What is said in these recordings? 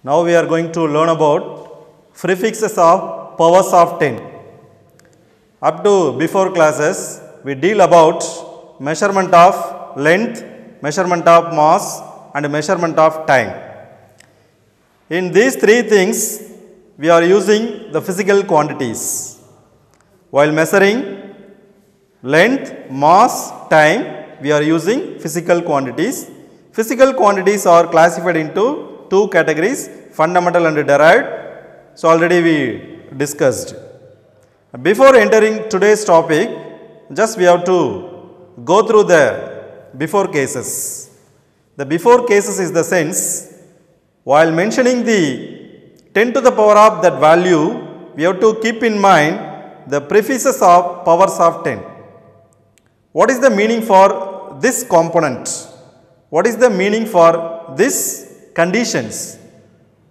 Now we are going to learn about prefixes of powers of 10. Up to before classes, we deal about measurement of length, measurement of mass and measurement of time. In these three things, we are using the physical quantities. While measuring length, mass, time, we are using physical quantities. Physical quantities are classified into two categories, fundamental and derived. So already we discussed. Before entering today's topic, just we have to go through the before cases. The before cases is the sense, while mentioning the 10 to the power of that value, we have to keep in mind the prefixes of powers of 10. What is the meaning for this component? What is the meaning for this conditions?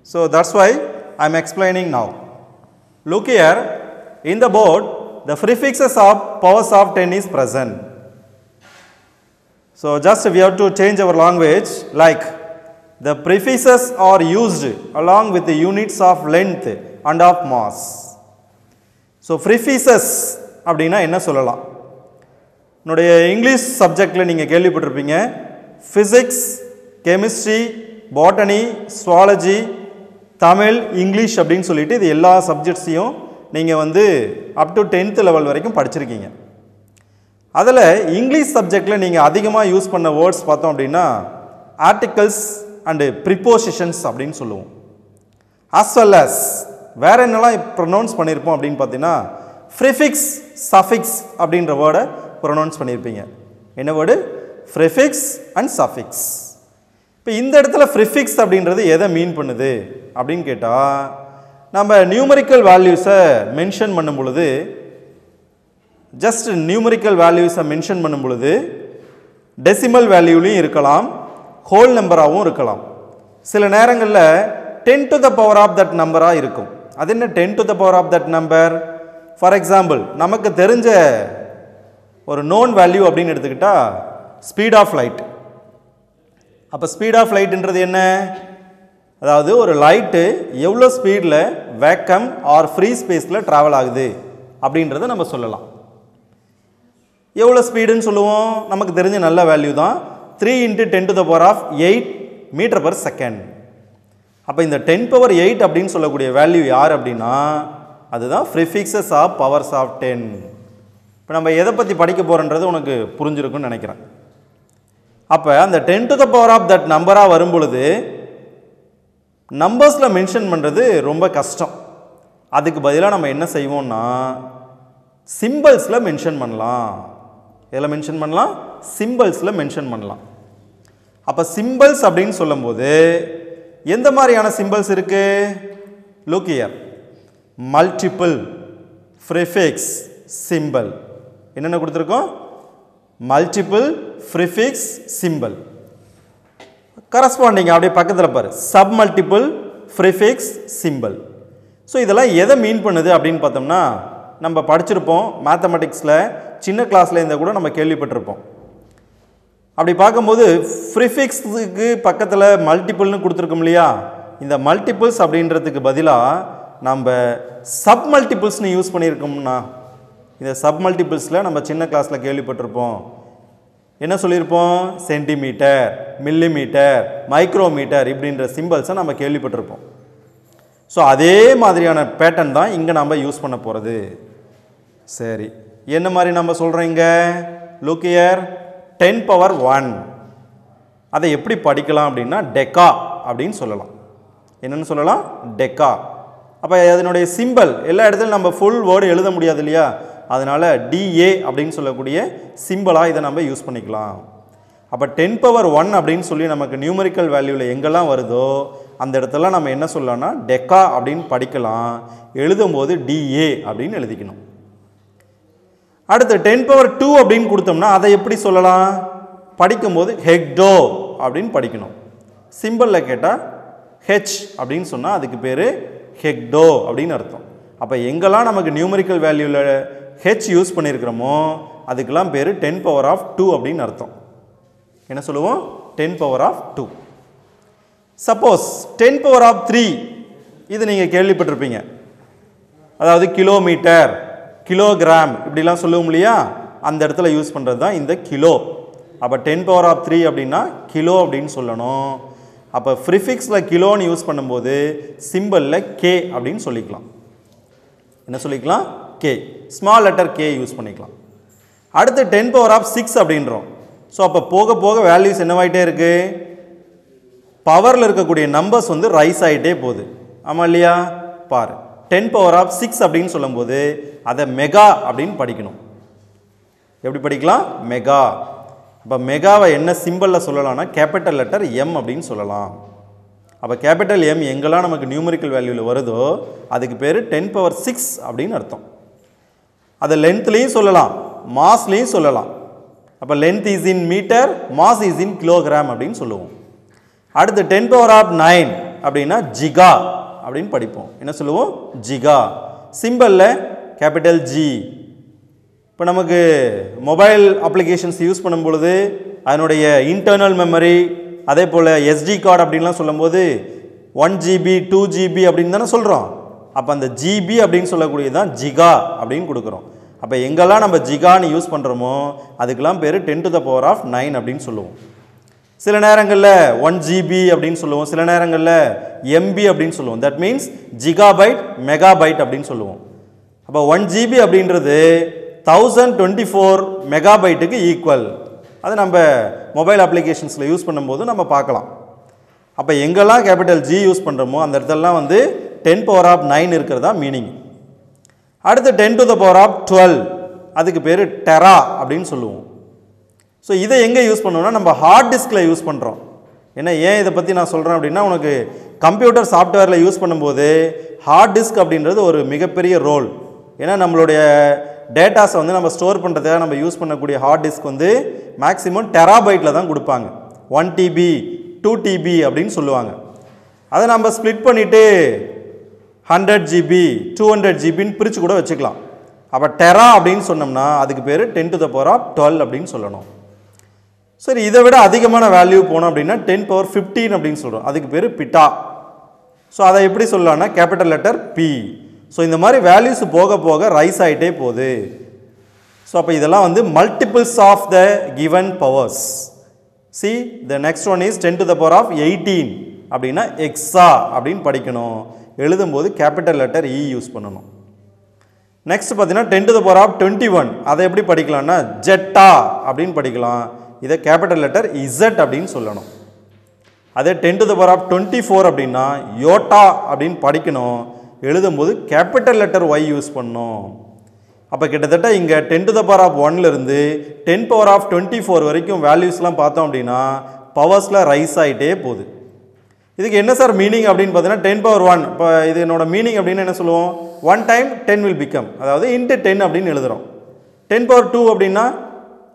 So that's why I am explaining now. Look here, in the board, the prefixes of powers of 10 is present. So just we have to change our language, like the prefixes are used along with the units of length and of mass. So prefixes அப்படினா என்ன சொல்லலாம்? நம்முடைய English சப்ஜெக்ட்ல நீங்க கேள்விப்பட்டிருப்பீங்க, physics, chemistry, botany, zoology, Tamil, English அப்படினு சொல்லிட்டு இது எல்லா சப்ஜெக்ட்ஸையும் நீங்க வந்து up to 10th லெவல் வரைக்கும் படிச்சிருக்கீங்க. அதில் இங்கிலீஷ் சப்ஜெக்டில் நீங்கள் அதிகமாக யூஸ் பண்ண வேர்ட்ஸ் பார்த்தோம் அப்படின்னா ஆர்டிகல்ஸ் அண்டு ப்ரிப்போசிஷன்ஸ் அப்படின்னு சொல்லுவோம். as well as வேறு என்னெல்லாம் ப்ரொனவுன்ஸ் பண்ணியிருப்போம் அப்படின்னு பார்த்தீங்கன்னா ப்ரிஃபிக்ஸ், சஃபிக்ஸ் அப்படின்ற வேர்டை ப்ரொனவுன்ஸ் பண்ணியிருப்பீங்க. என்ன வேர்டு? Prefix and suffix. இப்போ இந்த இடத்துல ப்ரிஃபிக்ஸ் அப்படின்றது எதை மீன் பண்ணுது அப்படின்னு கேட்டால், நம்ம நியூமரிக்கல் வேல்யூஸை மென்ஷன் பண்ணும் பொழுது, ஜஸ்ட் நியூமரிக்கல் வேல்யூஸை மென்ஷன் பண்ணும் பொழுது டெசிமல் வேல்யூலையும் இருக்கலாம், ஹோல் நம்பராகவும் இருக்கலாம். சில நேரங்களில் 10 to the power of that நம்பராக இருக்கும். அது என்ன 10 to the power of that number? For example, நமக்கு தெரிஞ்ச ஒரு நோன் வேல்யூ அப்படின்னு எடுத்துக்கிட்டால் ஸ்பீட் ஆஃப் லைட். அப்போ ஸ்பீட் ஆஃப் லைட்ன்றது என்ன? அதாவது ஒரு லைட்டு எவ்வளோ ஸ்பீடில் வேக்கம் ஆர் ஃப்ரீ ஸ்பேஸில் ட்ராவல் ஆகுது அப்படின்றத நம்ம சொல்லலாம். எவ்வளோ ஸ்பீடுன்னு சொல்லுவோம்? நமக்கு தெரிஞ்ச நல்ல வேல்யூ தான், 3 × 10 to the power of 8 metre per second. அப்போ இந்த 10 power 8 அப்படின்னு சொல்லக்கூடிய வேல்யூ யார் அப்படின்னா அதுதான் ப்ரிஃபிக்ஸஸ் ஆஃப் பவர்ஸ் ஆஃப் 10. இப்போ நம்ம எதை பற்றி படிக்க போகிறோன்றது உனக்கு புரிஞ்சிருக்குன்னு நினைக்கிறேன். அப்போ அந்த 10 to the power of that நம்பராக வரும் பொழுது நம்பர்ஸில் மென்ஷன் பண்ணுறது ரொம்ப கஷ்டம். அதுக்கு பதிலாக நம்ம என்ன செய்வோம்னா சிம்பிள்ஸில் மென்ஷன் பண்ணலாம். எதில் மென்ஷன் பண்ணலாம்? சிம்பிள்ஸில் மென்ஷன் பண்ணலாம். அப்போ சிம்பிள்ஸ் அப்படின்னு சொல்லும்போது எந்த மாதிரியான சிம்பிள்ஸ் இருக்கு? Look here, multiple, prefix, simple. என்னென்ன கொடுத்துருக்கோம்? Multiple, prefix, simple. கரஸ்பாண்டிங் அப்படியே பக்கத்தில் பாரு, sub multiple, prefix, simple. So இதெல்லாம் எதை மீன் பண்ணுது அப்படின்னு பார்த்தோம்னா, நம்ம படிச்சிருப்போம் மேத்தமெட்டிக்ஸில், சின்ன கிளாஸில் இருந்தால் கூட நம்ம கேள்விப்பட்டிருப்போம். அப்படி பார்க்கும்போது ப்ரிஃபிக்ஸுக்கு பக்கத்தில் மல்டிபிள்னு கொடுத்துருக்கோம் இல்லையா? இந்த மல்டிபிள்ஸ் அப்படின்றதுக்கு பதிலாக நம்ம சப் மல்டிபிள்ஸ்னு யூஸ் பண்ணியிருக்கோம்னா, இந்த சப் மல்டிபிள்ஸில் நம்ம சின்ன கிளாஸில் கேள்விப்பட்டிருப்போம். என்ன சொல்லியிருப்போம்? சென்டிமீட்டர், மில்லிமீட்டர், மைக்ரோமீட்டர் இப்படின்ற சிம்பிள்ஸை நம்ம கேள்விப்பட்டிருப்போம். ஸோ அதே மாதிரியான பேட்டர்ன் தான் இங்கே நம்ம யூஸ் பண்ண போகிறது. சரி, என்ன மாதிரி நம்ம சொல்கிறோம் இங்கே? லுக் ஹியர், 10 power 1 அதை எப்படி படிக்கலாம் அப்படின்னா டெக்கா அப்படின்னு சொல்லலாம். என்னன்னு சொல்லலாம்? டெக்கா. அப்போ அதனுடைய சிம்பிள் எல்லா இடத்துலையும் நம்ம ஃபுல் வேர்டு எழுத முடியாது இல்லையா? அதனால் டிஏ அப்படின்னு சொல்லக்கூடிய சிம்பிளாக இதை நம்ம யூஸ் பண்ணிக்கலாம். அப்போ 10 power 1 அப்படின்னு சொல்லி நமக்கு நியூமரிக்கல் வேல்யூவில் எங்கெல்லாம் வருதோ அந்த இடத்துல நம்ம என்ன சொல்லலாம்னா டெக்கா அப்படின்னு படிக்கலாம். எழுதும்போது டிஏ அப்படின்னு எழுதிக்கணும். அடுத்து 10 power 2 அப்படின்னு கொடுத்தோம்னா அதை எப்படி சொல்லலாம்? படிக்கும்போது ஹெக்டோ அப்படின்னு படிக்கணும். சிம்பிளில் கேட்டால் ஹெச் அப்படின்னு சொன்னால் அதுக்கு பேர் ஹெக்டோ அப்படின்னு அர்த்தம். அப்போ எங்கெல்லாம் நமக்கு நியூமரிக்கல் வேல்யூவில் ஹெச் யூஸ் பண்ணியிருக்கிறோமோ அதுக்கெல்லாம் பேர் 10 power of 2 அப்படின்னு அர்த்தம். என்ன சொல்லுவோம்? 10 power of 2. Suppose 10 power of 3 இது நீங்கள் கேள்விப்பட்டிருப்பீங்க. அதாவது கிலோமீட்டர், கிலோகிராம் இப்படிலாம் சொல்லுவோம் இல்லையா, அந்த இடத்துல யூஸ் பண்ணுறது தான் இந்த கிலோ. அப்போ 10 பவர் ஆஃப் 3 அப்படின்னா கிலோ அப்படின்னு சொல்லணும். அப்போ ப்ரிஃபிக்ஸில் கிலோன்னு யூஸ் பண்ணும்போது சிம்பிளில் கே அப்படின்னு சொல்லிக்கலாம். என்ன சொல்லிக்கலாம்? K, small letter K use பண்ணிக்கலாம். அடுத்து 10 பவர் ஆஃப் 6 அப்படின்றோம். ஸோ அப்போ போக போக வேல்யூஸ் என்னவாயிட்டே இருக்குது? பவரில் இருக்கக்கூடிய நம்பர்ஸ் வந்து ரைஸ் ஆகிட்டே போகுது. ஆமாம் இல்லையா? பாரு, 10 பவர் ஆஃப் 6 அப்படின்னு சொல்லும்போது அதை மெகா அப்படின்னு படிக்கணும். எப்படி படிக்கலாம்? மெகா. இப்போ மெகாவை என்ன சிம்பிளில் சொல்லலாம்னா கேபிட்டல் லெட்டர் எம் அப்படின்னு சொல்லலாம். அப்போ கேபிட்டல் எம் எங்கெல்லாம் நமக்கு நியூமரிக்கல் வேல்யூவில் வருதோ அதுக்கு பேர் 10 பவர் 6 அப்படின்னு அர்த்தம். அதை லென்த்லேயும் சொல்லலாம், மாஸ்லேயும் சொல்லலாம். அப்போ length is in metre, mass is in kilogram அப்படின்னு சொல்லுவோம். அடுத்து 10 பவர் ஆஃப் 9 அப்படின்னா ஜிகா அப்படின்னு படிப்போம். என்ன சொல்லுவோம்? ஜிகா. சிம்பிளில் கேபிட்டல் ஜி. இப்போ நமக்கு மொபைல் அப்ளிகேஷன்ஸ் யூஸ் பண்ணும் பொழுது அதனுடைய இன்டர்னல் மெமரி, அதே போல் எஸ்டி கார்டு அப்படின்லாம் சொல்லும்போது 1 GB 2 GB அப்படின்னு தானே சொல்கிறோம். அப்போ அந்த ஜிபி அப்படின்னு சொல்லக்கூடியதான் ஜிகா அப்படின்னு கொடுக்குறோம். அப்போ எங்கெல்லாம் நம்ம ஜிகான்னு யூஸ் பண்ணுறோமோ அதுக்கெல்லாம் பேர் 10 to the power of 9 அப்படின்னு சொல்லுவோம். சில நேரங்களில் 1 GB அப்படின்னு சொல்லுவோம், சில நேரங்களில் எம்பி அப்படின்னு சொல்லுவோம். தட் மீன்ஸ் ஜிகாபைட், மெகாபைட் அப்படின்னு சொல்லுவோம். அப்போ 1 GB அப்படின்றது 1024 மெகாபைட்டுக்கு ஈக்குவல். அது நம்ம மொபைல் அப்ளிகேஷன்ஸில் யூஸ் பண்ணும்போது நம்ம பார்க்கலாம். அப்போ எங்கெல்லாம் கேபிட்டல் ஜி யூஸ் பண்ணுறோமோ அந்த இடத்துலலாம் வந்து 10 பவர் ஆஃப் 9 இருக்கிறதா மீனிங். அடுத்து 10 to the power of 12 அதுக்கு பேர் டெரா அப்படின்னு சொல்லுவோம். ஸோ இதை எங்கே யூஸ் பண்ணுவோம்னா நம்ம ஹார்ட் டிஸ்கில் யூஸ் பண்ணுறோம். ஏன்னா ஏன் இதை பற்றி நான் சொல்கிறேன் அப்படின்னா, உனக்கு கம்ப்யூட்டர் சாஃப்ட்வேரில் யூஸ் பண்ணும்போது ஹார்ட் டிஸ்க் அப்படின்றது ஒரு மிகப்பெரிய ரோல். ஏன்னா நம்மளுடைய டேட்டாஸை வந்து நம்ம ஸ்டோர் பண்ணுறதுக்காக நம்ம யூஸ் பண்ணக்கூடிய ஹார்ட் டிஸ்க் வந்து மேக்ஸிமம் டெராபைட்டில் தான் கொடுப்பாங்க. 1 TB 2 TB அப்படின்னு சொல்லுவாங்க. அதை நம்ம ஸ்ப்ளிட் பண்ணிவிட்டு 100 GB 200 GBன்னு பிரித்து கூட வச்சுக்கலாம். அப்போ டெரா அப்படின்னு சொன்னோம்னா அதுக்கு பேர் 10 to the power of 12 அப்படின்னு சொல்லணும். சரி, இதை விட அதிகமான வேல்யூ போனோம் அப்படின்னா 10 power 15 அப்படின்னு சொல்கிறோம். அதுக்கு பேர் பிட்டா. ஸோ அதை எப்படி சொல்லலாம்னா கேபிட்டல் லெட்டர் பி. ஸோ இந்த மாதிரி வேல்யூஸ் போக போக ரைஸ் ஆகிட்டே போகுது. ஸோ அப்போ இதெல்லாம் வந்து multiples of the given powers. See the next one is 10 to the power of 18 அப்படின்னா எக்ஸா அப்படின்னு படிக்கணும். எழுதும்போது கேபிட்டல் லெட்டர் இ யூஸ் பண்ணணும். நெக்ஸ்ட் பார்த்தீங்கன்னா 10 to the power of 21 அதை எப்படி படிக்கலாம்னா ஜெட்டா அப்படின்னு படிக்கலாம். இதை கேபிட்டல் லெட்டர் இசட் அப்படின்னு சொல்லணும். அதே 10 to the power of 24 அப்படின்னா யோட்டா அப்படின்னு படிக்கணும். எழுதும்போது கேபிட்டல் லெட்டர் ஒய் யூஸ் பண்ணணும். அப்போ கிட்டத்தட்ட இங்கே 10 to the power of 1லேருந்து 10 power of 24 வரைக்கும் வேல்யூஸ்லாம் பார்த்தோம் அப்படின்னா பவர்ஸில் ரைஸ் ஆகிட்டே போகுது. இதுக்கு என்ன சார் மீனிங் அப்படின்னு பார்த்தீங்கன்னா 10 power 1. இப்போ இது என்னோட மீனிங் அப்படின்னு என்ன சொல்லுவோம்? 1 time 10 will become, அதாவது இன்ட்டு 10 அப்படின்னு எழுதுகிறோம். 10 power 2 அப்படின்னா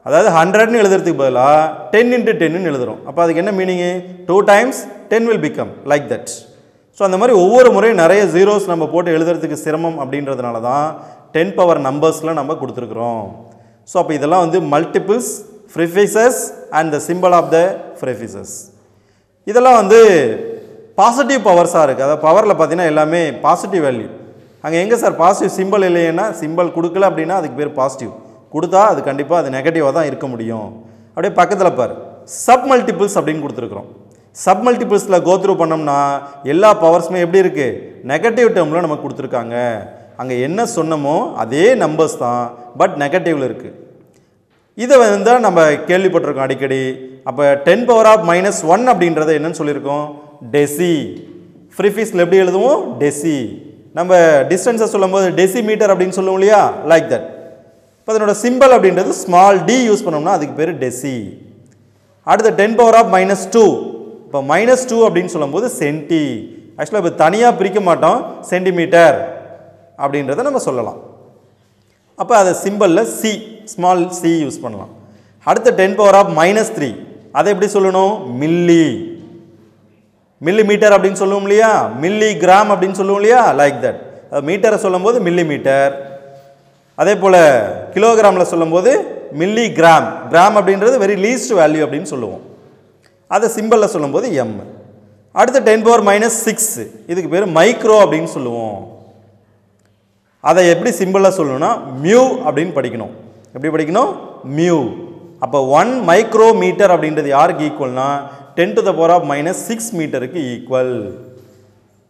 அதாவது 100ன்னு எழுதுறதுக்கு பதிலாக 10 into 10ன்னு எழுதுகிறோம். அப்போ அதுக்கு என்ன meaning? 2 times 10 will become like that. So அந்த மாதிரி ஒவ்வொரு முறையும் நிறைய ஜீரோஸ் நம்ம போட்டு எழுதுறதுக்கு சிரமம் அப்படின்றதுனால தான் 10 power நம்பர்ஸில் நம்ம கொடுத்துருக்குறோம். ஸோ அப்போ இதெல்லாம் வந்து multiples, prefixes and the symbol of the prefixes. இதெல்லாம் வந்து பாசிட்டிவ் பவர்ஸாக இருக்குது. அதாவது பவரில் பார்த்தீங்கன்னா எல்லாமே பாசிட்டிவ் வேல்யூ. அங்கே எங்கே சார் பாசிட்டிவ் சிம்பிள் இல்லைன்னா, சிம்பிள் கொடுக்கல அப்படின்னா அதுக்கு பேர் பாசிட்டிவ், கொடுத்தா அது கண்டிப்பாக அது நெகட்டிவாக தான் இருக்க முடியும். அப்படியே பக்கத்தில் பார் சப் மல்டிபிள்ஸ் அப்படின்னு கொடுத்துருக்குறோம். சப் மல்டிபிள்ஸில் கோத்ரூ பண்ணோம்னா எல்லா பவர்ஸுமே எப்படி இருக்குது? நெகட்டிவ் டேர்மில் நமக்கு கொடுத்துருக்காங்க. அங்கே என்ன சொன்னமோ அதே நம்பர்ஸ் தான், பட் நெகட்டிவில் இருக்குது. இதை வந்து நம்ம கேள்விப்பட்டிருக்கோம் அடிக்கடி. அப்போ 10 power of -1 அப்படின்றத என்னன்னு சொல்லியிருக்கோம்? டெசி. ப்ரிஃபிக்ஸில் எப்படி எழுதுவோம்? டெசி. நம்ம டிஸ்டன்ஸை சொல்லும்போது டெசிமீட்டர் அப்படின்னு சொல்லுவோம் இல்லையா, லைக் தட். இப்போ அதனோட சிம்பிள் அப்படின்றது ஸ்மால் டி யூஸ் பண்ணோம்னா அதுக்கு பேர் டெசி. அடுத்த 10 power of -2. இப்போ -2 அப்படின்னு சொல்லும்போது சென்டி. ஆக்சுவலாக இப்போ தனியாக பிரிக்க மாட்டோம், சென்டிமீட்டர் அப்படின்றத நம்ம சொல்லலாம். அப்போ அதை சிம்பிளில் சி, ஸ்மால் சி யூஸ் பண்ணலாம். அடுத்த 10 power of -3 அதை எப்படி சொல்லணும்? மில்லி. மில்லிமீட்டர் அப்படின்னு சொல்லுவோம் இல்லையா, மில்லி கிராம் அப்படின்னு சொல்லுவோம் இல்லையா, லைக் தட். மீட்டரை சொல்லும் போது மில்லிமீட்டர். அதே போல் கிலோகிராமில் சொல்லும்போது மில்லி கிராம். கிராம் அப்படின்றது வெரி லீஸ்ட் வேல்யூ அப்படின்னு சொல்லுவோம். அதை சிம்பிளில் சொல்லும்போது எம். அடுத்து 10 power minus 6 இதுக்கு பேர் மைக்ரோ அப்படின்னு சொல்லுவோம். அதை எப்படி சிம்பிளாக சொல்லணும்னா மியூ அப்படின்னு படிக்கணும். எப்படி படிக்கணும்? மியூ. அப்போ 1 மைக்ரோமீட்டர் அப்படின்றது யாருக்கு ஈக்குவல்னா 10 to the power of minus 6 மீட்டருக்கு ஈக்குவல்.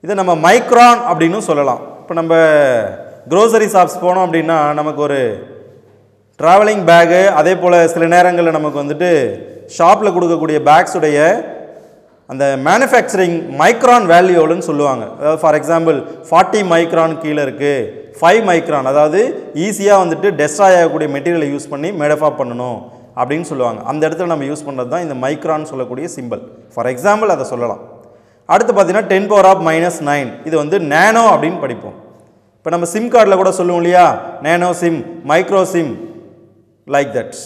இதை நம்ம மைக்ரான் அப்படின்னு சொல்லலாம். இப்போ நம்ம க்ரோசரி ஷாப்ஸ் போனோம் அப்படின்னா நமக்கு ஒரு ட்ராவலிங் பேகு, அதே போல் சில நேரங்களில் நமக்கு வந்துட்டு ஷாப்பில் கொடுக்கக்கூடிய பேக்ஸுடைய அந்த மேனுஃபேக்சரிங் மைக்ரான் வேல்யூ எவ்வளோன்னு சொல்லுவாங்க. அதாவது ஃபார் எக்ஸாம்பிள் 40 மைக்ரான் கீழே இருக்குது, 5 மைக்ரான், அதாவது ஈஸியாக வந்துட்டு டெஸ்ட்ராய் ஆகக்கூடிய மெட்டீரியலை யூஸ் பண்ணி மேடப் ஆஃப் பண்ணணும் அப்படின்னு சொல்லுவாங்க. அந்த இடத்துல நம்ம யூஸ் பண்ணுறது தான் இந்த மைக்ரான் சொல்லக்கூடிய சிம்பிள். ஃபார் எக்ஸாம்பிள் அதை சொல்லலாம். அடுத்து பார்த்தீங்கன்னா 10 power of minus 9 இது வந்து நேனோ அப்படின்னு படிப்போம். இப்போ நம்ம சிம் கார்டில் கூட சொல்லுவோம் இல்லையா, nano sim, micro sim, like that.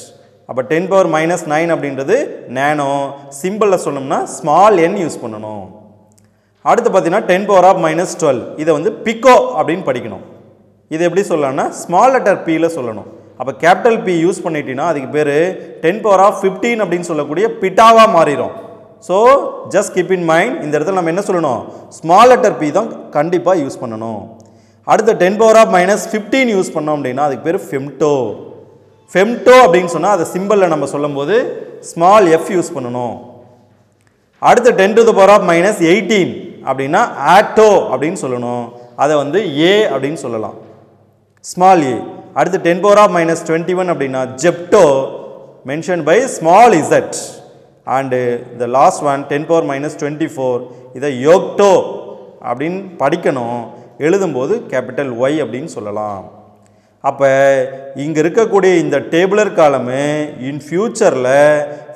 அப்போ 10 power minus 9 அப்படின்றது நேனோ. சிம்பிளில் சொல்லணும்னா ஸ்மால் என் யூஸ் பண்ணணும். அடுத்து பார்த்தீங்கன்னா 10 power of minus 12 இதை வந்து பிகோ அப்படின்னு படிக்கணும். இது எப்படி சொல்லலாம்னா ஸ்மால் லெட்டர் பியில் சொல்லணும். அப்போ கேபிட்டல் பி யூஸ் பண்ணிட்டீங்கன்னா அதுக்கு பேர் 10 power of 15 அப்படின்னு சொல்லக்கூடிய பிட்டாவாக மாறிடும். So just keep in mind, இந்த இடத்துல நம்ம என்ன சொல்லணும், ஸ்மால் லெட்டர் பி தான் கண்டிப்பாக யூஸ் பண்ணணும். அடுத்த 10 power of minus 15 யூஸ் பண்ணோம் அப்படின்னா அதுக்கு பேர் ஃபெம்டோ. ஃபெம்டோ அப்படின்னு சொன்னால் அதை சிம்பிளில் நம்ம சொல்லும் போது ஸ்மால் எஃப் யூஸ் பண்ணணும். அடுத்து 10 to the power of minus 18 அப்படின்னா ஆட்டோ அப்படின்னு சொல்லணும். அதை வந்து ஏ அப்படின்னு சொல்லலாம், ஸ்மால் ஏ. அடுத்து 10 power of minus 21 அப்படின்னா zepto, mention by small Z. And the last one 10 power minus 24 இதை யோக்டோ அப்படின்னு படிக்கணும். எழுதும்போது கேபிட்டல் ஒய் அப்படின்னு சொல்லலாம். அப்போ இங்கே இருக்கக்கூடிய இந்த டேபுலர் காலமு இன் ஃபியூச்சரில்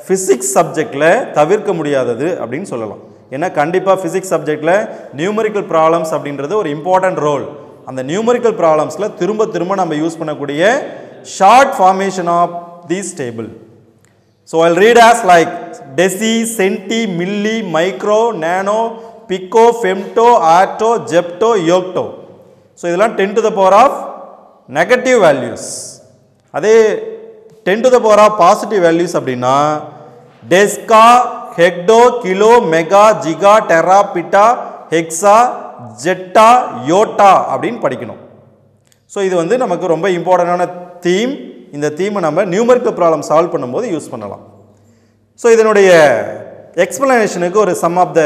ஃபிசிக்ஸ் சப்ஜெக்டில் தவிர்க்க முடியாதது அப்படின்னு சொல்லலாம். ஏன்னா கண்டிப்பாக ஃபிசிக்ஸ் சப்ஜெக்டில் நியூமரிக்கல் ப்ராப்ளம்ஸ் அப்படின்றது ஒரு இம்பார்ட்டன்ட் ரோல். அந்த நியூமரிக்கல் ப்ராப்ளம்ஸில் திரும்ப திரும்ப நம்ம யூஸ் பண்ணக்கூடிய short formation of these table. So I'll read as like deci, centi, milli, micro, nano, pico, femto, atto, zepto, yocto. So இதெல்லாம் 10 to the power of negative values. அதே 10 to the power of positive values அப்படின்னா deca, hecto, kilo, mega, giga, tera, peta, hexa, zetta, yotta அப்படின்னு படிக்கணும். So இது வந்து நமக்கு ரொம்ப இம்பார்ட்டண்டான தீம். இந்த தீமை நம்ம நியூமரிக்கல் ப்ராப்ளம் சால்வ் பண்ணும்போது யூஸ் பண்ணலாம். ஸோ இதனுடைய எக்ஸ்பிளனேஷனுக்கு ஒரு sum of the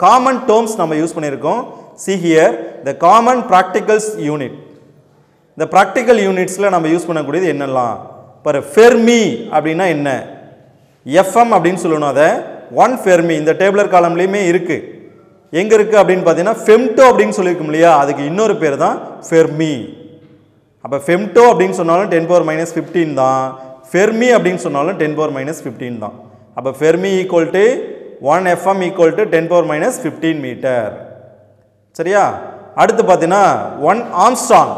common terms நம்ம யூஸ் பண்ணியிருக்கோம். see here the common practicals unit. இந்த ப்ராக்டிக்கல் யூனிட்ஸில் நம்ம யூஸ் பண்ணக்கூடியது என்னெல்லாம், இப்போ ஃபெர்மி அப்படின்னா என்ன, எஃப்எம் அப்படின்னு சொல்லணும். அதை 1 ஃபெர்மி இந்த டேபிளர் காலம்லேயுமே இருக்குது. எங்கே இருக்குது அப்படின்னு பார்த்தீங்கன்னா ஃபெம்டோ அப்படின்னு சொல்லியிருக்கோம் இல்லையா, அதுக்கு இன்னொரு பேர் தான் ஃபெர்மி. அப்போ ஃபெம்டோ அப்படின்னு சொன்னாலும் 10 power minus 15 தான், ஃபெர்மி அப்படின்னு சொன்னாலும் 10 power minus 15 தான். அப்போ fermi equal to 1 FM equal to 10 power minus 15 metre. சரியா? அடுத்து பார்த்தீங்கன்னா 1 ஆம்ஸ்ட்ராங்.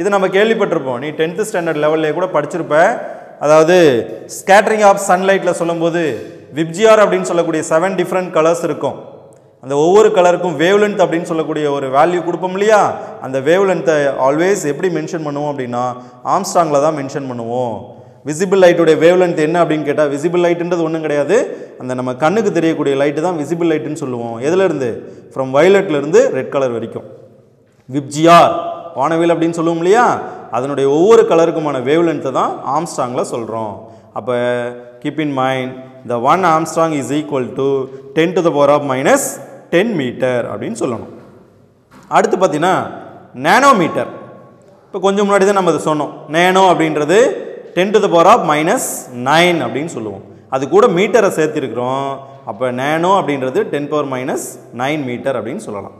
இது நம்ம கேள்விப்பட்டிருப்போம், நீ 10th ஸ்டாண்டர்ட் லெவல்லே கூட படிச்சிருப்ப. அதாவது ஸ்கேட்டரிங் ஆஃப் சன்லைட்டில் சொல்லும்போது விப்ஜிஆர் அப்படின்னு சொல்லக்கூடிய 7 டிஃப்ரெண்ட் கலர்ஸ் இருக்கும். அந்த ஒவ்வொரு கலருக்கும் வேவ் லென்த் அப்படின்னு சொல்லக்கூடிய ஒரு வேல்யூ கொடுப்போம் இல்லையா, அந்த வேவ் லென்த்தை ஆல்வேஸ் எப்படி மென்ஷன் பண்ணுவோம் அப்படின்னா ஆம்ஸ்ட்ராங்கில் தான் மென்ஷன் பண்ணுவோம். விசிபிள் லைட்டுடைய வேவ் லென்த் என்ன அப்படின்னு கேட்டால் விசிபிள் லைட்டுன்றது ஒன்றும் கிடையாது, அந்த நம்ம கண்ணுக்கு தெரியக்கூடிய லைட்டு தான் விசிபிள் லைட்டுன்னு சொல்லுவோம். எதுலேருந்து, ஃப்ரம் வயலட்லேருந்து ரெட் கலர் வரைக்கும். விப்ஜிஆர் வானவில் அப்படின்னு சொல்லுவோம் இல்லையா, அதனுடைய ஒவ்வொரு கலருக்குமான வேவ் லென்த்தை தான் ஆம்ஸ்ட்ராங்கில் சொல்கிறோம். அப்போ keep in mind the 1 angstrom is equal to 10 to the power of minus 10 metre அப்படின்னு சொல்லணும். அடுத்து பார்த்தீங்கன்னா நேனோமீட்டர். இப்போ கொஞ்சம் முன்னாடி தான் நம்ம அதை சொன்னோம், நேனோ அப்படின்றது 10 to the power of minus 9 அப்படின்னு சொல்லுவோம். அது கூட மீட்டரை சேர்த்திருக்கிறோம். அப்போ நேனோ அப்படின்றது 10 power minus 9 மீட்டர் அப்படின்னு சொல்லலாம்.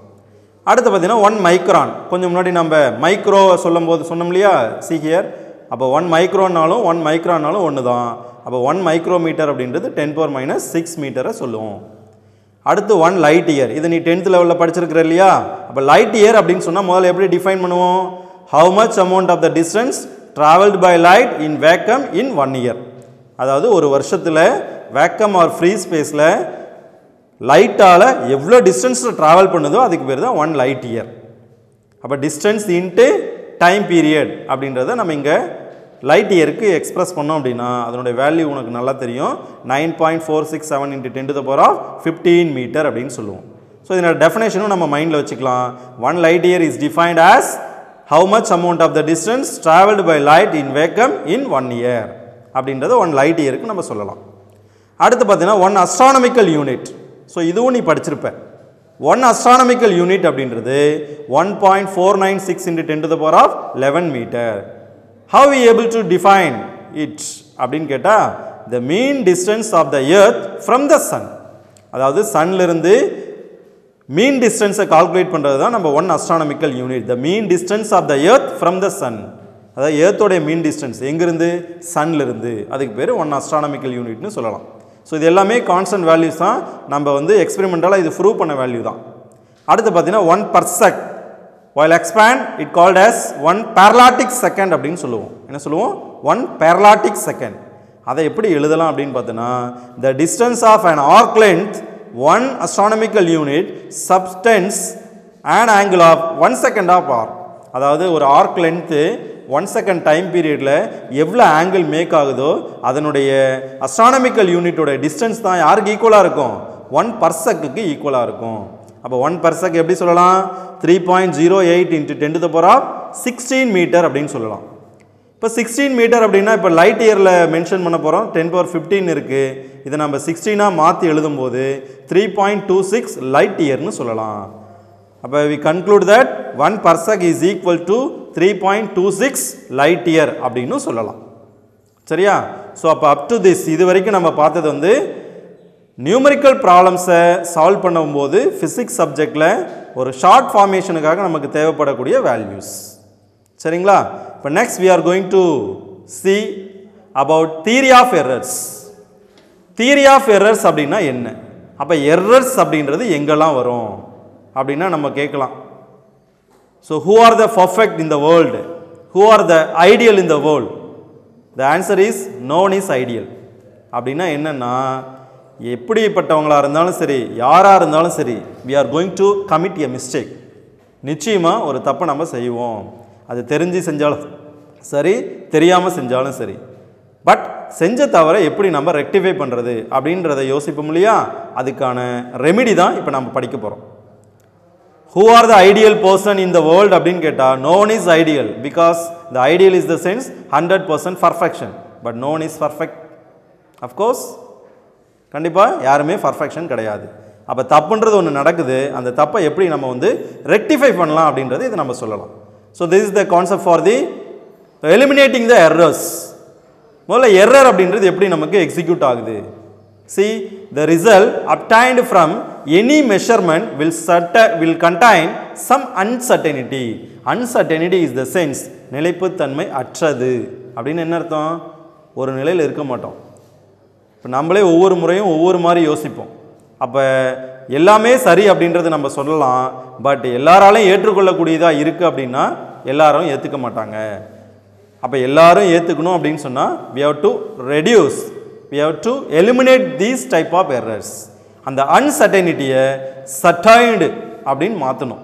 அடுத்து பார்த்தீங்கன்னா 1 மைக்ரான். கொஞ்சம் முன்னாடி நம்ம மைக்ரோ சொல்லும் போது சொன்னோம் இல்லையா, see here. அப்போ 1 மைக்ரோன்னாலும் 1 மைக்ரான்னாலும் ஒன்று தான். அப்போ 1 மைக்ரோமீட்டர் அப்படின்றது 10 power minus 6 மீட்டரை சொல்லுவோம். அடுத்து 1 லைட் இயர். இது நீ 10th லெவலில் படிச்சிருக்கிற இல்லையா. அப்போ லைட் இயர் அப்படின்னு சொன்னால் முதல்ல எப்படி டிஃபைன் பண்ணுவோம், how much amount of the distance traveled by light in vacuum in 1 year. அதாவது ஒரு வருஷத்தில் வேக்கம் ஆர் ஃப்ரீ ஸ்பேஸில் லைட்டால் எவ்வளோ டிஸ்டன்ஸில் ட்ராவல் பண்ணுதோ அதுக்கு பேர் தான் 1 லைட் இயர். அப்போ டிஸ்டன்ஸ் இன்ட்டு டைம் பீரியட் அப்படின்றத நம்ம இங்கே லைட் இயருக்கு எக்ஸ்பிரஸ் பண்ணோம் அப்படின்னா அதனுடைய வேல்யூ உனக்கு நல்லா தெரியும். 9.467 × 10 to the power of 15 metre அப்படின்னு சொல்லுவோம். ஸோ இதோட டெஃபினேஷனும் நம்ம மைண்டில் வச்சுக்கலாம். 1 light year is defined as how much amount of the distance traveled by light in vacuum in 1 year அப்படின்றத 1 light yearக்கு நம்ம சொல்லலாம். அடுத்து பார்த்தீங்கன்னா 1 astronomical unit. ஸோ இதுவும் நீ படிச்சிருப்ப. 1 astronomical unit அப்படின்றது 1.496 into 10 to the power of 11 meter. How we able to define it அப்படின்னு கேட்டால் the mean distance of the earth from the sun. அதாவது சன்லிருந்து மீன் டிஸ்டன்ஸை கால்குலேட் பண்ணுறது தான் நம்ம 1 astronomical unit. the mean distance of the earth from the sun. அதாவது எர்த்தோடைய மீன் distance எங்கிருந்து சன்லிருந்து, அதுக்கு பேர் 1 astronomical unitனு சொல்லலாம். ஸோ இது எல்லாமே கான்ஸ்டன்ட் வேல்யூஸ் தான், நம்ம வந்து எக்ஸ்பெரிமெண்டலாக இது ப்ரூவ் பண்ண வேல்யூ தான். அடுத்து பார்த்தீங்கன்னா 1 parsec. while expand it called as 1 parallactic second அப்படின்னு சொல்லுவோம். என்ன சொல்லுவோம்? 1 parallactic second. அதை எப்படி எழுதலாம் அப்படின்னு பார்த்தோன்னா the distance of an arc length 1 astronomical unit subtends an angle of 1 second of arc. அதாவது ஒரு ஆர்க் லென்த்து 1 second டைம் பீரியடில் எவ்வளோ ஆங்கிள் மேக் ஆகுதோ அதனுடைய அஸ்ட்ரானமிக்கல் யூனிட்டோட டிஸ்டன்ஸ் தான் யாருக்கு ஈக்குவலாக இருக்கும்? 1 parsecக்கு ஈக்குவலாக இருக்கும். அப்போ 1 parsec எப்படி சொல்லலாம்? 3.08 into 10 to the power of 16 metre அப்படின்னு சொல்லலாம். இப்போ 16 மீட்டர் அப்படின்னா இப்போ லைட் இயரில் மென்ஷன் பண்ண போகிறோம், 10^15 இருக்குது. இதை நம்ம 16ஆக மாற்றி எழுதும்போது 3.26 லைட் இயர்னு சொல்லலாம். அப்போ we conclude that 1 parsec is equal to 3.26 light year அப்படின்னு சொல்லலாம். சரியா? ஸோ அப்போ அப் டு திஸ் இது வரைக்கும் நம்ம பார்த்தது வந்து நியூமரிக்கல் ப்ராப்ளம்ஸை சால்வ் பண்ணும்போது ஃபிசிக்ஸ் சப்ஜெக்டில் ஒரு ஷார்ட் ஃபார்மேஷனுக்காக நமக்கு தேவைப்படக்கூடிய வேல்யூஸ். சரிங்களா? இப்போ next we are going to see about theory of errors. theory of errors அப்படின்னா என்ன? அப்போ எரர்ஸ் அப்படின்றது எங்கெல்லாம் வரும் அப்படின்னா நம்ம கேட்கலாம். So who are the perfect in the world? who are the ideal in the world? the answer is no one is ideal. அப்படின்னா என்னன்னா எப்படிப்பட்டவங்களாக இருந்தாலும் சரி, யாராக இருந்தாலும் சரி, we are going to commit a mistake. நிச்சயமாக ஒரு தப்பை நம்ம செய்வோம். அது தெரிஞ்சு செஞ்சாலும் சரி, தெரியாமல் செஞ்சாலும் சரி. பட் செஞ்ச தவிர எப்படி நம்ம ரெக்டிஃபை பண்ணுறது அப்படின்றத யோசிப்போம் இல்லையா? அதுக்கான ரெமிடி தான் இப்போ நம்ம படிக்க போகிறோம். who are the ideal person in the world அப்படின்னு கேட்டால் no one is ideal because the ideal is the sense 100% perfection, but no one is perfect. of course கண்டிப்பாக யாருமே பர்ஃபெக்ஷன் கிடையாது. அப்போ தப்புன்றது ஒன்று நடக்குது, அந்த தப்பை எப்படி நம்ம வந்து ரெக்டிஃபை பண்ணலாம் அப்படின்றது இது நம்ம சொல்லலாம். So this is the concept for the eliminating the errors. முதல்ல எரர் அப்படின்றது எப்படி நமக்கு எக்ஸிக்யூட் ஆகுது? see the result obtained from any measurement will contain some uncertainty. uncertainty is the sense நிலைப்புத்தன்மை அற்றது. அப்படின்னு என்ன அர்த்தம்? ஒரு நிலையில் இருக்க மாட்டோம். இப்போ நம்மளே ஒவ்வொரு முறையும் ஒவ்வொரு மாதிரி யோசிப்போம். அப்போ எல்லாமே சரி அப்படின்றது நம்ம சொல்லலாம், பட் எல்லாராலையும் ஏற்றுக்கொள்ளக்கூடியதாக இருக்குது அப்படின்னா எல்லாரும் ஏற்றுக்க மாட்டாங்க. அப்போ எல்லாரும் ஏற்றுக்கணும் அப்படின்னு சொன்னால் we have to reduce, we have to eliminate these type of errors. அந்த அன்சர்டைனிட்டியை சர்டைன்டு அப்படின்னு மாற்றணும்.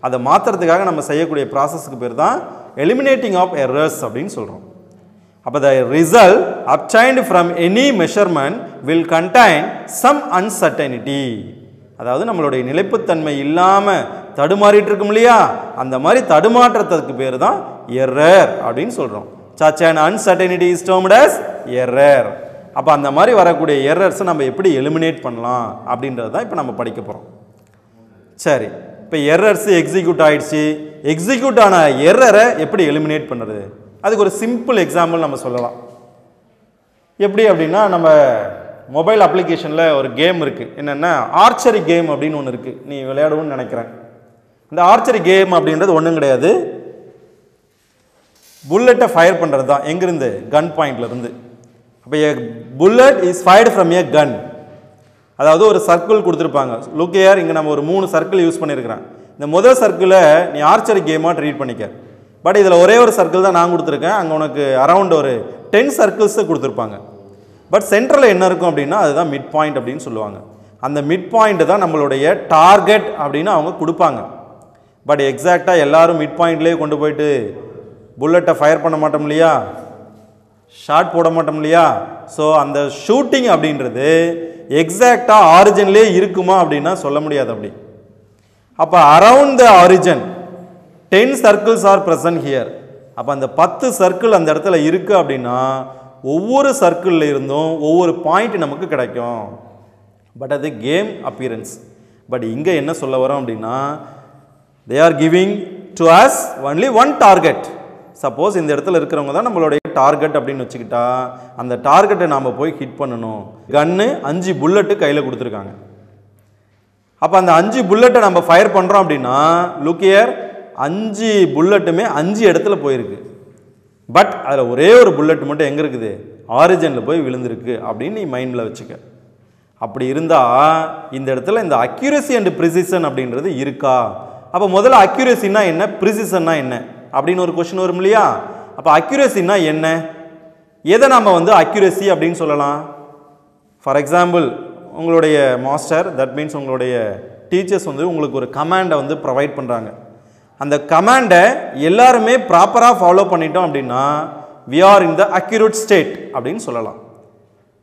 அதை மாற்றுறதுக்காக நம்ம செய்யக்கூடிய ப்ராசஸ்க்கு பேர் தான் எலிமினேட்டிங் ஆஃப் எரர்ஸ் அப்படின்னு சொல்கிறோம். அப்போ the result obtained from any measurement will contain some uncertainty. அதாவது நம்மளுடைய நிலைப்புத்தன்மை இல்லாமல் தடுமாறிட்டு இருக்கும் இல்லையா, அந்த மாதிரி தடுமாற்றத்துக்கு பேர் தான் எரர் அப்படின்னு சொல்கிறோம். such an uncertainty is termed as error. அப்போ அந்த மாதிரி வரக்கூடிய எரர்ஸை நம்ம எப்படி எலிமினேட் பண்ணலாம் அப்படின்றது தான் இப்போ நம்ம படிக்க போகிறோம். சரி, இப்போ எரர்ஸ் எக்ஸிக்யூட் ஆகிடுச்சு. எக்ஸிக்யூட் ஆன எரரை எப்படி எலிமினேட் பண்ணுறது? அதுக்கு ஒரு சிம்பிள் எக்ஸாம்பிள் நம்ம சொல்லலாம். எப்படி அப்படின்னா நம்ம மொபைல் அப்ளிகேஷனில் ஒரு கேம் இருக்குது, என்னென்னா ஆர்ச்சரி கேம் அப்படின்னு ஒன்று இருக்குது. நீ விளையாடுவோன்னு நினைக்கிறேன். இந்த ஆர்ச்சரி கேம் அப்படின்றது ஒன்றும் கிடையாது, புல்லட்டை ஃபயர் பண்ணுறது தான். எங்கேருந்து? கன் பாயிண்ட்லேருந்து. அப்போ ஏ புல்லட் இஸ் ஃபயர்டு ஃப்ரம் ஏ கன். அதாவது ஒரு சர்க்கிள் கொடுத்துருப்பாங்க. லுக் ஹியர், இங்கே நம்ம ஒரு 3 சர்க்கிள் யூஸ் பண்ணியிருக்கிறேன். இந்த முதல் சர்க்கிளை நீ ஆர்ச்சரி கேமாக ட்ரீட் பண்ணிக்க. பட் இதில் ஒரே ஒரு சர்க்கிள் தான் நான் கொடுத்துருக்கேன். அங்கே உனக்கு அரவுண்ட் ஒரு 10 சர்க்கிள்ஸை கொடுத்துருப்பாங்க. பட் சென்டரில் என்ன இருக்கும் அப்படின்னா அதுதான் மிட் பாயிண்ட் அப்படின்னு சொல்லுவாங்க. அந்த மிட் பாயிண்ட் தான் நம்மளுடைய டார்கெட் அப்படின்னு அவங்க கொடுப்பாங்க. பட் எக்ஸாக்டாக எல்லாரும் மிட் பாயிண்ட்லேயே கொண்டு போயிட்டு புல்லட்டை ஃபயர் பண்ண மாட்டோம் இல்லையா, ஷாட் போட மாட்டோம் இல்லையா. ஸோ அந்த ஷூட்டிங் அப்படின்றது எக்ஸாக்டாக ஆரிஜின்லேயே இருக்குமா அப்படின்னா சொல்ல முடியாது. அப்படி அப்போ around the origin 10 circles R present here. அப்போ அந்த 10 சர்க்கிள் அந்த இடத்துல இருக்குது அப்படின்னா ஒவ்வொரு சர்க்கிளில் இருந்தும் ஒவ்வொரு பாயிண்ட் நமக்கு கிடைக்கும். பட் அது கேம் அப்பியரன்ஸ். பட் இங்கே என்ன சொல்ல வரோம் அப்படின்னா they are giving to us only one target. Suppose இந்த இடத்துல இருக்கிறவங்க தான் நம்மளுடைய டார்கெட் அப்படின்னு வச்சுக்கிட்டா அந்த டார்கெட்டை நாம் போய் ஹிட் பண்ணணும். கன்னு 5 புல்லட்டு கையில் கொடுத்துருக்காங்க. அப்போ அந்த 5 புல்லட்டை நம்ம ஃபயர் பண்ணுறோம் அப்படின்னா லுக் ஹியர் 5 புல்லட்டுமே 5 இடத்துல போயிருக்கு. பட் அதில் ஒரே ஒரு புல்லட் மட்டும் எங்கே இருக்குது? ஆரிஜினில் போய் விழுந்திருக்கு அப்படின்னு நீ மைண்டில் வச்சுக்க. அப்படி இருந்தால் இந்த இடத்துல இந்த அக்யூரசி அண்ட் ப்ரிசிஷன் அப்படின்றது இருக்கா? அப்போ முதல்ல அக்யூரசின்னா என்ன, ப்ரிசிஷன்னா என்ன அப்படின்னு ஒரு கொஸ்டின் வரும் இல்லையா? அப்போ அக்யூரசின்னா என்ன, எதை நாம் வந்து அக்யூரசி அப்படின்னு சொல்லலாம்? ஃபார் எக்ஸாம்பிள் உங்களுடைய மாஸ்டர், தட் மீன்ஸ் உங்களுடைய டீச்சர்ஸ் வந்து உங்களுக்கு ஒரு கமாண்டை வந்து ப்ரொவைட் பண்ணுறாங்க. அந்த கமாண்டை எல்லாருமே ப்ராப்பராக ஃபாலோ பண்ணிட்டோம் அப்படின்னா we are in the accurate state அப்படின்னு சொல்லலாம்.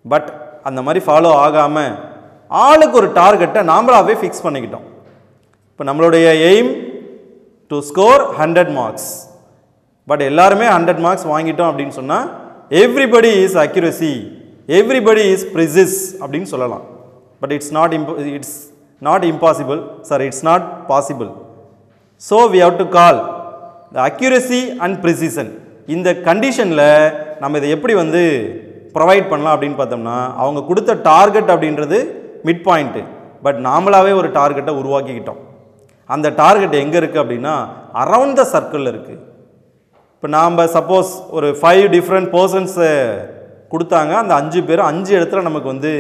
பட் அந்த மாதிரி ஃபாலோ ஆகாமல் ஆளுக்கு ஒரு டார்கெட்டை நாமளாகவே ஃபிக்ஸ் பண்ணிக்கிட்டோம். இப்போ நம்மளுடைய aim to score 100 marks. But எல்லாருமே 100 மார்க்ஸ் வாங்கிட்டோம் அப்படின்னு சொன்னால் everybody is accuracy, everybody is precise அப்படின்னு சொல்லலாம். But it's not impossible, sorry it's not possible. So we have to call the accuracy and precision. இந்த கண்டிஷனில் நம்ம இதை எப்படி வந்து ப்ரொவைட் பண்ணலாம் அப்படின்னு பார்த்தோம்னா அவங்க கொடுத்த டார்கெட் அப்படின்றது மிட் பாயிண்ட்டு. பட் நாமளாகவே ஒரு டார்கெட்டை உருவாக்கிக்கிட்டோம். அந்த டார்கெட் எங்கே இருக்குது அப்படின்னா அரவுண்ட் த சர்க்கிளில் இருக்குது. இப்போ நாம் சப்போஸ் ஒரு 5 டிஃப்ரெண்ட் பர்சன்ஸை கொடுத்தாங்க. அந்த 5 பேரும் 5 இடத்துல நமக்கு வந்து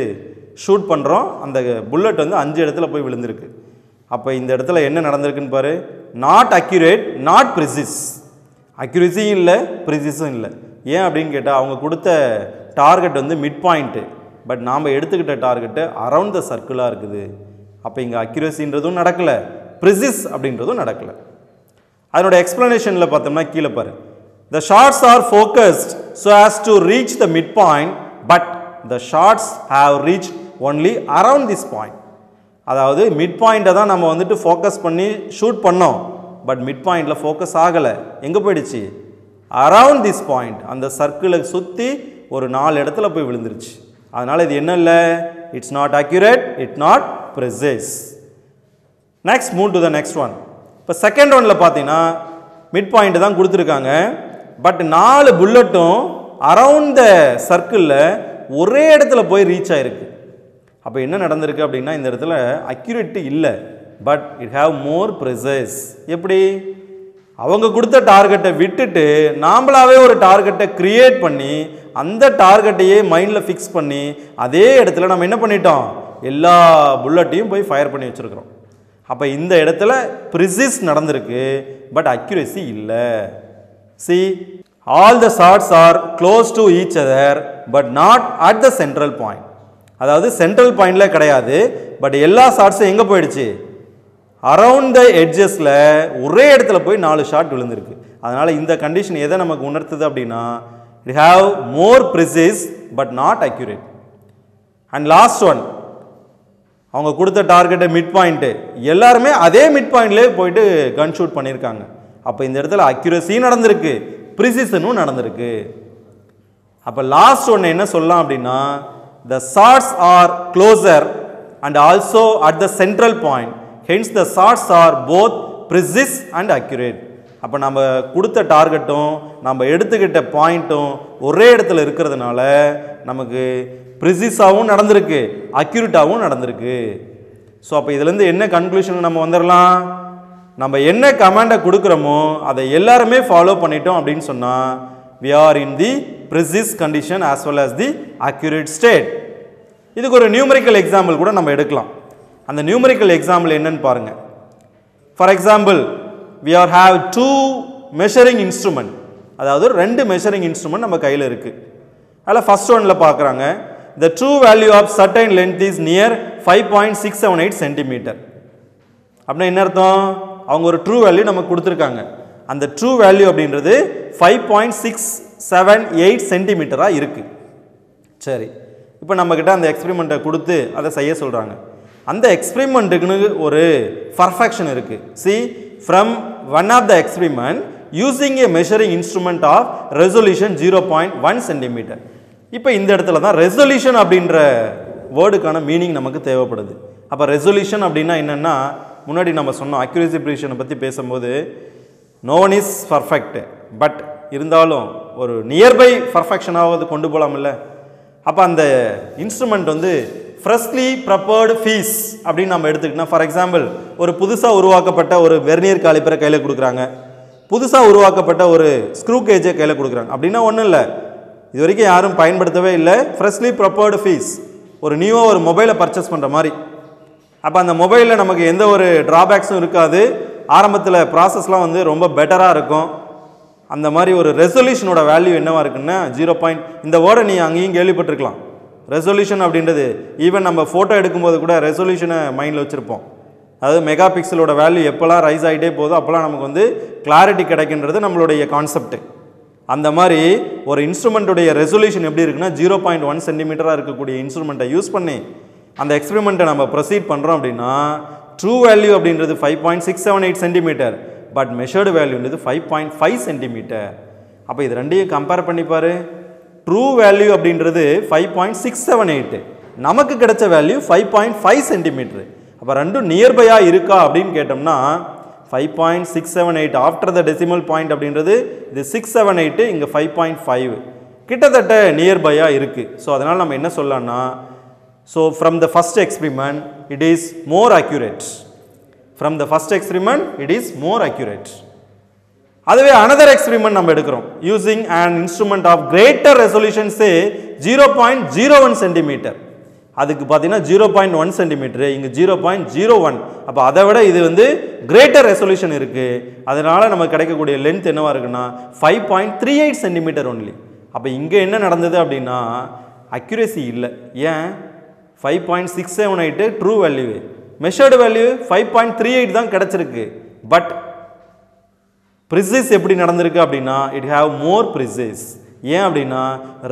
ஷூட் பண்ணுறோம். அந்த புல்லட் வந்து 5 இடத்துல போய் விழுந்திருக்கு. அப்போ இந்த இடத்துல என்ன நடந்திருக்குன்னு பாரு. Not accurate, not precise. அக்யூரசியும் இல்லை, ப்ரிசிஸும் இல்லை. ஏன் அப்படின்னு கேட்டால் அவங்க கொடுத்த டார்கெட் வந்து மிட் பாயிண்ட்டு. பட் நாம் எடுத்துக்கிட்ட டார்கெட்டு அரவுண்ட் த சர்க்கிளாக இருக்குது. அப்போ இங்கே அக்யூரசின்றதும் நடக்கலை, ப்ரிசிஸ் அப்படின்றதும் நடக்கலை. அதனோட எக்ஸ்பிளனேஷனில் பார்த்தோம்னா கீழே பாரு. The shots are focused so as to reach the midpoint, but the shots have reached only around this point. அதாவது மிட் பாயிண்ட்டை தான் நம்ம வந்துட்டு ஃபோக்கஸ் பண்ணி ஷூட் பண்ணோம். பட் மிட் பாயிண்டில் ஃபோக்கஸ் ஆகலை. எங்கே போயிடுச்சு? Around this point. அந்த சர்க்கிளை சுற்றி ஒரு 4 இடத்துல போய் விழுந்துருச்சு. அதனால் இது என்ன இல்லை? It's not accurate, it's not precis. Next move to the next one. இப்போ செகண்ட் ஒனில் பார்த்தீங்கன்னா மிட் பாயிண்ட் தான் கொடுத்துருக்காங்க. பட் 4 புல்லட்டும் அரவுண்ட் த சர்க்கிளில் ஒரே இடத்துல போய் ரீச் ஆகிருக்கு. அப்போ என்ன நடந்திருக்கு அப்படின்னா இந்த இடத்துல அக்யூரேட்டு இல்லை, but it have more precise. எப்படி? அவங்க கொடுத்த டார்கெட்டை விட்டுட்டு நாமளாகவே ஒரு டார்கெட்டை க்ரியேட் பண்ணி அந்த டார்கெட்டையே மைண்டில் ஃபிக்ஸ் பண்ணி அதே இடத்துல நம்ம என்ன பண்ணிட்டோம்? எல்லா புல்லட்டையும் போய் ஃபயர் பண்ணி வச்சுருக்கிறோம். அப்போ இந்த இடத்துல ப்ரிசிஸ் நடந்திருக்கு, பட் அக்யூரசி இல்லை. See, all the shots are close to each other, but not at the central point. அதாவது சென்ட்ரல் பாயிண்டில் கிடையாது, பட் எல்லா ஷாட்ஸும் எங்கே போயிடுச்சு? அரவுண்ட் த எட்ஜஸில் ஒரே இடத்துல போய் 4 ஷாட் விழுந்திருக்கு. அதனால் இந்த கண்டிஷன் எதை நமக்கு உணர்த்துது அப்படின்னா it have more precis but not accurate. And last one, அவங்க கொடுத்த டார்கெட்டை மிட் பாயிண்ட்டு, எல்லாருமே அதே மிட் பாயிண்ட்லேயே போயிட்டு கன் ஷூட் பண்ணியிருக்காங்க. அப்போ இந்த இடத்துல அக்யூரசியும் நடந்திருக்கு, ப்ரிசிஷனும் நடந்திருக்கு. அப்போ லாஸ்ட் ஒன்று என்ன சொல்லலாம் அப்படின்னா the shots are closer and also at the central point, hence the shots are both precise and accurate. அப்போ நம்ம கொடுத்த டார்கெட்டும் நம்ம எடுத்துக்கிட்ட பாயிண்ட்டும் ஒரே இடத்துல இருக்கிறதுனால நமக்கு ப்ரிசிஸாகவும் நடந்திருக்கு, அக்யூரேட்டாகவும் நடந்திருக்கு. ஸோ அப்போ இதுலேருந்து என்ன கன்க்ளூஷனுக்கு நம்ம வந்துடலாம்? நம்ம என்ன கமாண்டை கொடுக்குறோமோ அதை எல்லாருமே ஃபாலோ பண்ணிட்டோம் அப்படின்னு சொன்னால் we are in the precise condition as well as the accurate state. இதுக்கு ஒரு நியூமரிக்கல் எக்ஸாம்பிள் கூட நம்ம எடுக்கலாம். அந்த நியூமரிக்கல் எக்ஸாம்பிள் என்னன்னு பாருங்க. For example we are have 2 measuring instrument, அதாவது 2 measuring instrument நம்ம கையில் இருக்கு. அதில் ஃபர்ஸ்ட் ஒன்ல பார்க்குறாங்க the true value of certain length is near 5.678 cm. அப்படின்னா என்ன அர்த்தம்? அவங்க ஒரு ட்ரூ வேல்யூ நமக்கு கொடுத்துருக்காங்க. அந்த ட்ரூ வேல்யூ அப்படின்றது 5.678 சென்டிமீட்டராக இருக்குது. சரி, இப்போ நம்மக்கிட்ட அந்த எக்ஸ்பெரிமெண்ட்டை கொடுத்து அதை செய்ய சொல்கிறாங்க. அந்த எக்ஸ்பெரிமெண்ட்டுக்குன்னு ஒரு பர்ஃபெக்ஷன் இருக்குது. See from one of the experiment using a measuring instrument of resolution 0.1 centimetre. இப்போ இந்த இடத்துல தான் ரெசல்யூஷன் அப்படின்ற வேர்டுக்கான மீனிங் நமக்கு தேவைப்படுது. அப்போ ரெசல்யூஷன் அப்படின்னா என்னென்னா, முன்னாடி நம்ம சொன்னோம் அக்யூரசி ப்ரிசிஷனை பற்றி பேசும்போது no one is perfect, but இருந்தாலும் ஒரு நியர்பை பர்ஃபெக்ஷனாவது கொண்டு போகலாம்ல. அப்போ அந்த இன்ஸ்ட்ருமெண்ட் வந்து ஃப்ரெஷ்லி ப்ரிப்பேர்டு ஃபீஸ் அப்படின்னு நம்ம எடுத்துக்கிட்டோம்னா, ஃபார் எக்ஸாம்பிள் ஒரு புதுசாக உருவாக்கப்பட்ட ஒரு வெர்னியர் காலிப்பரை கையில் கொடுக்குறாங்க, புதுசாக உருவாக்கப்பட்ட ஒரு ஸ்க்ரூ கேஜை கையில் கொடுக்குறாங்க. அப்படின்னா ஒன்றும் இல்லை, இது வரைக்கும் யாரும் பயன்படுத்தவே இல்லை, ஃப்ரெஷ்லி ப்ரிப்பேர்டு ஃபீஸ். ஒரு நியூவாக ஒரு மொபைலை பர்ச்சேஸ் பண்ணுற மாதிரி. அப்போ அந்த மொபைலில் நமக்கு எந்த ஒரு ட்ராபேக்ஸும் இருக்காது, ஆரம்பத்தில் ப்ராசஸ்லாம் வந்து ரொம்ப பெட்டராக இருக்கும். அந்த மாதிரி ஒரு ரெசல்யூஷனோட வேல்யூ என்னவாக இருக்குன்னா 0. இந்த வேர்டை நீ அங்கேயும் கேள்விப்பட்டிருக்கலாம். ரெசல்யூஷன் அப்படின்றது ஈவன் நம்ம ஃபோட்டோ எடுக்கும்போது கூட ரெசல்யூஷனை மைண்டில் வச்சுருப்போம். அதாவது மெகா பிக்சலோட வேல்யூ எப்போல்லாம் ரைஸ் ஆகிட்டே போதோ அப்போல்லாம் நமக்கு வந்து கிளாரிட்டி கிடைக்கின்றது நம்மளுடைய கான்செப்ட். அந்த மாதிரி ஒரு இன்ஸ்ட்ருமெண்ட்டுடைய ரெசல்யூஷன் எப்படி இருக்குன்னா 0.1 சென்டிமீட்டராக இருக்கக்கூடிய இன்ஸ்ட்ருமெண்ட்டை யூஸ் பண்ணி அந்த எக்ஸ்பெரிமெண்ட்டை நம்ம ப்ரொசீட் பண்ணுறோம் அப்படின்னா ட்ரூ வேல்யூ அப்படின்றது 5.678 சென்டிமீட்டர், பட் மெஷர்டு வேல்யூன்றது 5.5 சென்டிமீட்டர். அப்போ இது ரெண்டையும் கம்பேர் பண்ணிப்பார். ட்ரூ வேல்யூ அப்படின்றது 5.678, நமக்கு கிடைச்ச வேல்யூ 5.5 சென்டிமீட்டர். அப்போ ரெண்டும் நியர்பையாக இருக்கா அப்படின்னு கேட்டோம்னா 5.678 ஆஃப்டர் த டெசிமல் பாயிண்ட் அப்படின்றது இது 678, இங்கே 5.5 கிட்டத்தட்ட நியர்பையாக இருக்குது. ஸோ அதனால் நம்ம என்ன சொல்லலாம்னா, so from the first experiment it is more accurate. From the first experiment it is more accurate. அதுவே another experiment நம்ம எடுக்கிறோம் using an instrument of greater resolution say 0.01 centimeter. அதுக்கு பார்த்தீங்கன்னா 0.1 சென்டிமீட்டர், இங்கே 0.01. அப்போ அதை விட இது வந்து கிரேட்டர் ரெசல்யூஷன் இருக்குது. அதனால் நமக்கு கிடைக்கக்கூடிய லென்த் என்னவாக இருக்குன்னா 5.38 சென்டிமீட்டர் ஒன்லி. அப்போ இங்கே என்ன நடந்தது அப்படின்னா அக்யூரேசி இல்லை. ஏன் 5.678 ட்ரூ வேல்யூ, மெஷர்டு வேல்யூ 5.38 தான் கிடைச்சிருக்கு. பட் ப்ரிசிஸ் எப்படி நடந்திருக்கு அப்படின்னா இட் ஹேவ் மோர் ப்ரிசிஸ். ஏன் அப்படின்னா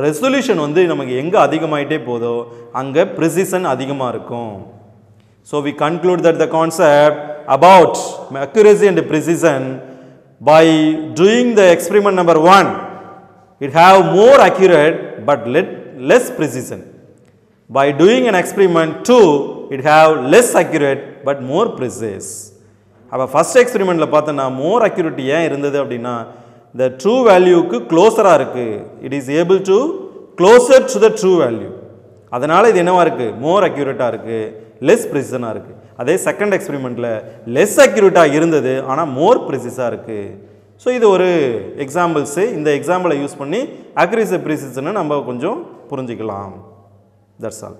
ரெசல்யூஷன் வந்து நமக்கு எங்கே அதிகமாகிட்டே போதோ அங்கே ப்ரிசிஷன் அதிகமாக இருக்கும். So we conclude that the concept about accuracy and precision by doing the experiment number 1 it have more accurate but less precision. By doing an experiment 2 it have less accurate but more precise. அப்போ first எக்ஸ்பெரிமெண்ட்டில் பார்த்தோன்னா மோர் accuracy ஏன் இருந்தது அப்படின்னா the true வேல்யூக்கு க்ளோஸராக இருக்குது. It is able to closer to the true value. அதனால் இது என்னவாக இருக்குது, மோர் அக்யூரேட்டாக இருக்குது, லெஸ் ப்ரிசிஷனாக இருக்குது. அதே செகண்ட் எக்ஸ்பெரிமெண்ட்டில் லெஸ் அக்யூரேட்டாக இருந்தது ஆனால் மோர் ப்ரிசிஸாக இருக்குது. ஸோ இது ஒரு எக்ஸாம்பிள்ஸு. இந்த எக்ஸாம்பிளை யூஸ் பண்ணி அக்யூரசி ப்ரிசிஷனை நம்ம கொஞ்சம் புரிஞ்சிக்கலாம். That's all.